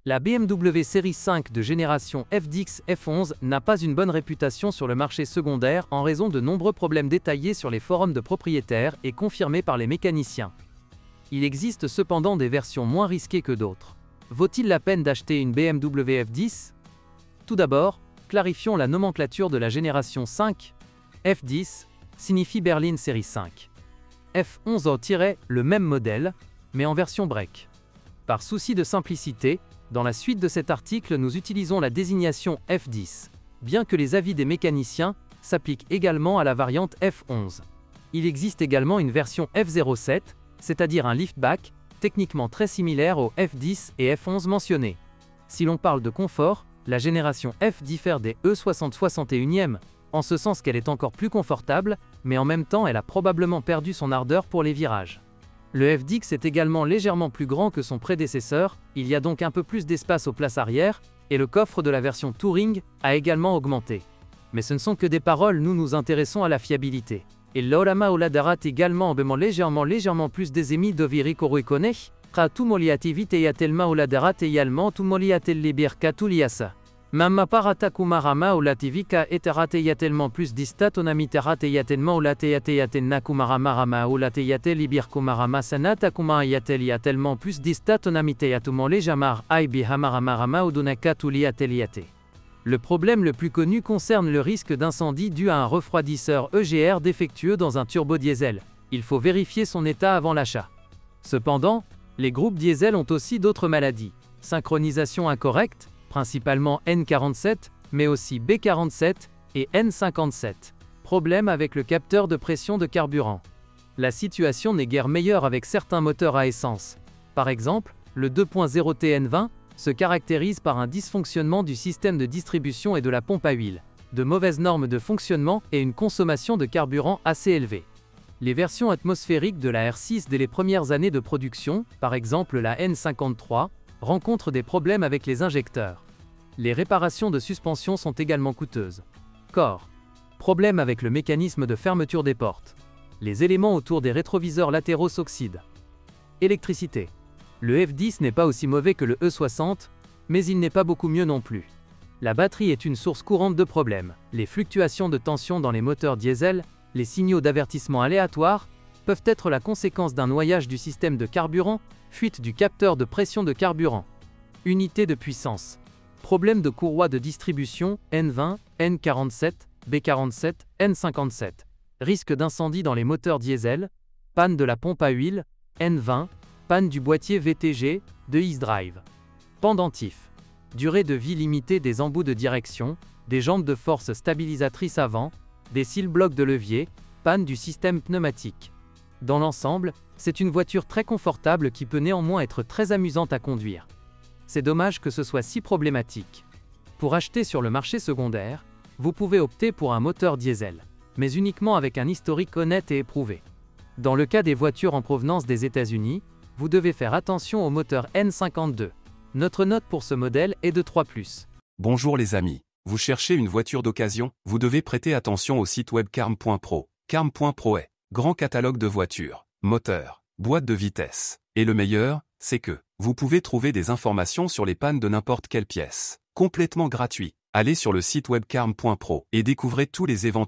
La BMW série 5 de génération FDX F11 n'a pas une bonne réputation sur le marché secondaire en raison de nombreux problèmes détaillés sur les forums de propriétaires et confirmés par les mécaniciens. Il existe cependant des versions moins risquées que d'autres. Vaut-il la peine d'acheter une BMW F10? Tout d'abord, clarifions la nomenclature de la génération 5. F10 signifie berline série 5. F11 le même modèle, mais en version break. Par souci de simplicité, dans la suite de cet article, nous utilisons la désignation F10, bien que les avis des mécaniciens s'appliquent également à la variante F11. Il existe également une version F07, c'est-à-dire un liftback, techniquement très similaire aux F10 et F11 mentionnés. Si l'on parle de confort, la génération F diffère des E60-61e, en ce sens qu'elle est encore plus confortable, mais en même temps elle a probablement perdu son ardeur pour les virages. Le FDX est également légèrement plus grand que son prédécesseur, il y a donc un peu plus d'espace aux places arrière, et le coffre de la version Touring a également augmenté. Mais ce ne sont que des paroles, nous nous intéressons à la fiabilité. Et l'olama oladarat également en légèrement plus des émis doviri koruikone, ka tumoliativite yatelma oladarat également tumoliatel libir katuliasa. Mamma parata kumarama olativika eterate yatelman plus distat onamiterate yatelman olateyate yatenna kumarama olateyate libir kumarama sanata kuma yatelman plus distat onamiteyatumon lejamar aibi hamaramarama odunaka tuliateliate. Le problème le plus connu concerne le risque d'incendie dû à un refroidisseur EGR défectueux dans un turbodiesel. Il faut vérifier son état avant l'achat. Cependant, les groupes diesel ont aussi d'autres maladies. Synchronisation incorrecte, principalement N47, mais aussi B47 et N57. Problème avec le capteur de pression de carburant. La situation n'est guère meilleure avec certains moteurs à essence. Par exemple, le 2.0 TN20 se caractérise par un dysfonctionnement du système de distribution et de la pompe à huile, de mauvaises normes de fonctionnement et une consommation de carburant assez élevée. Les versions atmosphériques de la R6 dès les premières années de production, par exemple la N53, rencontrent des problèmes avec les injecteurs. Les réparations de suspension sont également coûteuses. Corps. Problème avec le mécanisme de fermeture des portes. Les éléments autour des rétroviseurs latéraux s'oxydent. Électricité. Le F10 n'est pas aussi mauvais que le E60, mais il n'est pas beaucoup mieux non plus. La batterie est une source courante de problèmes. Les fluctuations de tension dans les moteurs diesel, les signaux d'avertissement aléatoires, peuvent être la conséquence d'un noyage du système de carburant, fuite du capteur de pression de carburant. Unité de puissance. Problème de courroie de distribution, N20, N47, B47, N57. Risque d'incendie dans les moteurs diesel, panne de la pompe à huile, N20, panne du boîtier VTG, de E-Drive. Pendentif. Durée de vie limitée des embouts de direction, des jambes de force stabilisatrices avant, des cils blocs de levier, panne du système pneumatique. Dans l'ensemble, c'est une voiture très confortable qui peut néanmoins être très amusante à conduire. C'est dommage que ce soit si problématique. Pour acheter sur le marché secondaire, vous pouvez opter pour un moteur diesel, mais uniquement avec un historique honnête et éprouvé. Dans le cas des voitures en provenance des États-Unis, vous devez faire attention au moteur N52. Notre note pour ce modèle est de 3+. Bonjour les amis. Vous cherchez une voiture d'occasion? Vous devez prêter attention au site web carm.pro. Carm.pro est grand catalogue de voitures, moteurs, boîtes de vitesse. Et le meilleur, c'est que vous pouvez trouver des informations sur les pannes de n'importe quelle pièce. Complètement gratuit. Allez sur le site web carm.pro et découvrez tous les éventuels